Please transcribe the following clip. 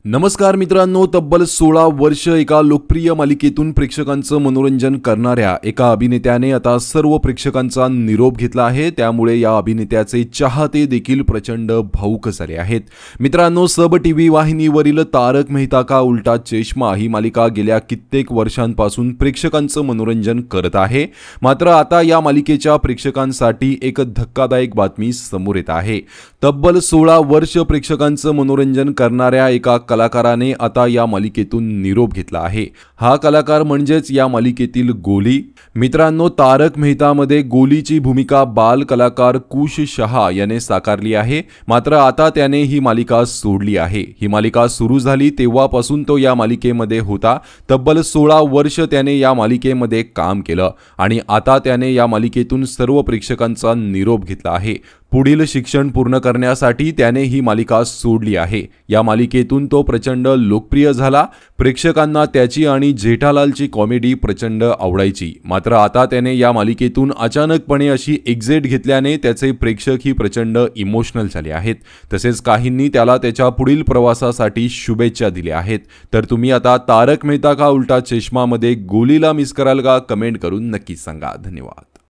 नमस्कार मित्रांनो, तब्बल 16 वर्ष एका लोकप्रिय मालिकेतून प्रेक्षकांचं मनोरंजन करणाऱ्या एका अभिनेत्याने आता सर्व प्रेक्षकांचा निरोप घेतला आहे। त्यामुळे या अभिनेत्याचे चाहते देखील प्रचंड भावुक झाले आहेत। मित्रांनो, सब टीव्ही वाहिनीवरील तारक मेहता का उल्टा चष्मा ही मालिका गेल्या कित्येक वर्षांपासून प्रेक्षकांचं मनोरंजन करत आहे। मात्र आता या मालिकेच्या प्रेक्षकांसाठी एक धक्कादायक बातमी समोर येत आहे। तब्बल 16 वर्ष प्रेक्षकांचं मनोरंजन करणाऱ्या एका कलाकाराने आता या मालिकेतून निरोप घेतला आहे। हा कलाकार म्हणजेच या मालिकेतील गोली। मित्रांनो, तारक मेहतामध्ये गोलीची भूमिका बाल कलाकार कुश शहा याने साकारली आहे। मात्र आता त्याने ही मालिका सोडली आहे। ही मालिका सुरू झाली तेव्हापासून तो या मालिकेमध्ये होता। तब्बल 16 वर्ष त्याने या मालिकेमध्ये काम केलं आणि आता त्याने या मालिकेतून सर्व प्रेक्षकांचा निरोप घेतला आहे। पुढील शिक्षण पूर्ण करण्यासाठी त्याने ही मालिका सोडली आहे। या मालिकेतून तो प्रचंड लोकप्रिय झाला। प्रेक्षकांना त्याची आणि जेठालालची कॉमेडी प्रचंड आवडायची। मात्र आता त्याने या मालिकेतून अचानकपणे अशी एक्झिट घेतल्याने त्याचे प्रेक्षकही प्रचंड इमोशनल झाले आहेत। तसेच काहींनी त्याला त्याच्या पुढील प्रवासासाठी शुभेच्छा दिल्या आहेत। तर तुम्ही आता तारक मेहता का उल्टा चष्मा मध्ये गोलीला मिस कराल का? कमेंट करून नक्की सांगा। धन्यवाद।